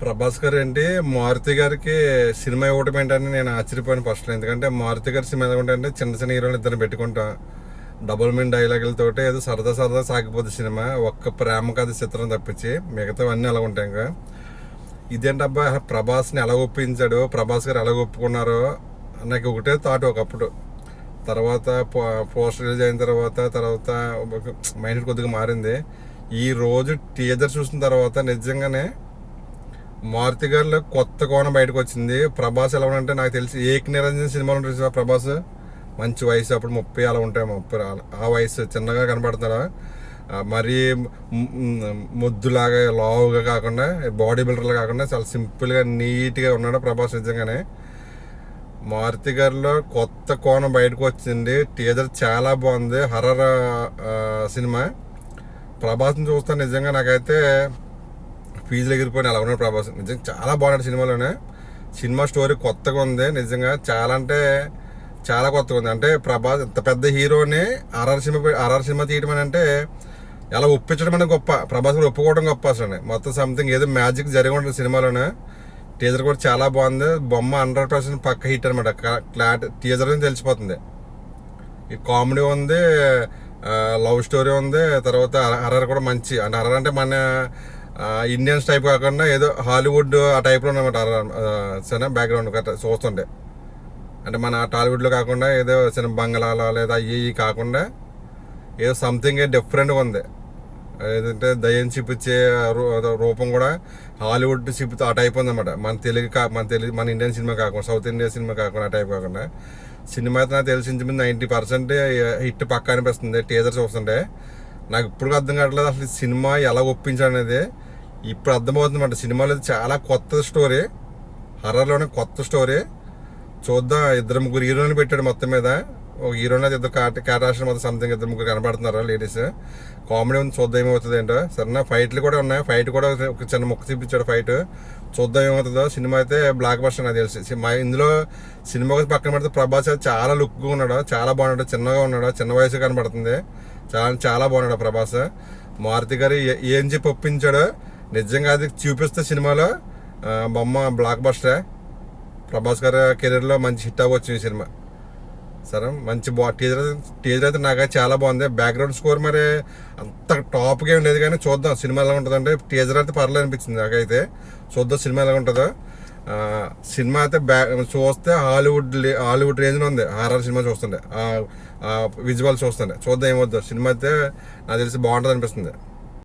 ప్రభాస్ గారు ఏంటి మారుతి గారికి సినిమా ఇవ్వటం ఏంటని నేను ఆశ్చర్యపోయాను ఫస్ట్. ఎందుకంటే మారుతి గారి సినిమా ఎలా ఉంటాయంటే చిన్న చిన్న హీరోలు ఇద్దరు పెట్టుకుంటాం, డబుల్ మీన్ డైలాగులతోటి ఏదో సరదా సరదా సాగిపోద్ది సినిమా, ఒక్క ప్రేమ కథ చిత్రం తప్పించి మిగతావన్నీ అలా ఉంటాయి. ఇంకా ఇదేంటబ్బా ప్రభాస్ని ఎలా ఒప్పించాడు, ప్రభాస్ గారు ఎలా ఒప్పుకున్నారో నాకు ఒకటే థాట్ ఒకప్పుడు. తర్వాత పోస్టర్ రిలీజ్ అయిన తర్వాత మైండ్ కొద్దిగా మారింది. ఈ రోజు టీజర్ చూసిన తర్వాత నిజంగానే మారుతి గారిలో కొత్త కోణం బయటకు వచ్చింది. ప్రభాస్ ఎలా ఉంటే నాకు తెలిసి ఏక్ నిరంజన్ సినిమాలో ఉంటుంది ప్రభాస్, మంచి వయసు అప్పుడు 30 అలా ఉంటాయి, 30 ఆ వయసు చిన్నగా కనపడుతున్నాడా, మరీ ముద్దులాగా లావుగా కాకుండా బాడీ బిల్డర్లా కాకుండా చాలా సింపుల్గా నీట్గా ఉన్నాడు ప్రభాస్. నిజంగానే మారుతి గారిలో కొత్త కోణం బయటకు వచ్చింది. టీజర్ చాలా బాగుంది, హర్రర్ సినిమా. ప్రభాస్ని చూస్తే నిజంగా నాకైతే ఫీజులు ఎగిరిపోయిన అలా ఉన్నాడు ప్రభాస్. నిజంగా చాలా బాగున్నాడు సినిమాలోనే. సినిమా స్టోరీ కొత్తగా ఉంది, నిజంగా చాలా అంటే చాలా కొత్తగా ఉంది. అంటే ప్రభాస్ ఇంత పెద్ద హీరోని ఆర్ఆర్ సినిమా తీయడం అని అంటే ఎలా ఒప్పించడం అనేది గొప్ప, ప్రభాస్ కూడా ఒప్పుకోవడం గొప్ప. అసలు మొత్తం సంథింగ్ ఏదో మ్యాజిక్ జరిగి ఉంటుంది సినిమాలోనే. టీజర్ కూడా చాలా బాగుంది, బొమ్మ 100% పక్క హిట్ అనమాట. టీజర్ తెలిసిపోతుంది. ఈ కామెడీ ఉంది, లవ్ స్టోరీ ఉంది, తర్వాత హర్రర్ కూడా మంచి. అంటే హర్రర్ అంటే మన ఇండియన్స్ టైప్ కాకుండా ఏదో హాలీవుడ్ ఆ టైప్లో ఉన్నమాట చిన్న బ్యాక్గ్రౌండ్ చూస్తుంటే. అంటే మన టాలీవుడ్లో కాకుండా ఏదో చిన్న బంగ్లాలో లేదా అయ్యి కాకుండా ఏదో సంథింగ్ డిఫరెంట్గా ఉంది. ఏదంటే దయ్యం చూపించే రూపం కూడా హాలీవుడ్ చూపితే ఆ టైప్ ఉందన్నమాట. మన ఇండియన్ సినిమా కాకుండా, సౌత్ ఇండియా సినిమా కాకుండా ఆ టైప్ కాకుండా సినిమా అయితే నాకు తెలిసి 90% హిట్ పక్కా అనిపిస్తుంది. టీజర్ చూస్తుంటే నాకు ఇప్పుడు అర్థం కావట్లేదు అసలు సినిమా ఎలా ఒప్పించాడు అనేది. ఇప్పుడు అర్థమవుతుంది అన్నమాట. సినిమాలో చాలా కొత్త స్టోరీ, హర్రర్లోనే కొత్త స్టోరీ. చూద్దాం. 2-3 హీరోయిన్లు పెట్టాడు మొత్తం మీద. ఒక హీరోయిన్ అయితే ఇద్దరు క్యాటాషన్ మొత్తం సంథింగ్ 2-3 కనబడుతున్నారు లేడీస్. కామెడీ ఉంది, చూద్దాం ఏమవుతుంది ఏంటో. సరేనా, ఫైట్లు కూడా ఉన్నాయి. ఫైట్ కూడా ఒక చిన్న ముక్క చూపించాడు ఫైట్. చూద్దాం ఏమవుతుందో. సినిమా అయితే బ్లాక్ బస్టర్ నాకు తెలిసి. ఇందులో సినిమా పక్కన పెడితే ప్రభాస్ చాలా లుక్గా ఉన్నాడు, చాలా బాగున్నాడు, చిన్నగా ఉన్నాడు, చిన్న వయసు కనబడుతుంది. చాలా బాగున్నాడు ప్రభాస్. మారుతి గారు ఏం చెప్పి ఒప్పించాడో నిజంగా అది చూపిస్తే సినిమాలో బొమ్మ బ్లాక్ బస్టరే. ప్రభాస్ గారి కెరీర్లో మంచి హిట్ అవ్వచ్చు ఈ సినిమా. సరే, మంచి టీజర్ అయితే నాకైతే చాలా బాగుంది. బ్యాక్గ్రౌండ్ స్కోర్ మరి అంత టాప్గా ఏం లేదు, కానీ చూద్దాం సినిమా ఎలా ఉంటుందంటే. టీజర్ అయితే పర్లేదు అనిపించింది నాకైతే. చూద్దాం సినిమా ఎలా ఉంటుందో. సినిమా అయితే చూస్తే హాలీవుడ్ రేంజ్లో ఉంది. హారర్ సినిమా చూస్తుండే, విజువల్ చూస్తుండే. చూద్దాం ఏమవుద్దో. సినిమా అయితే నాకు తెలిసి బాగుంటుంది అనిపిస్తుంది.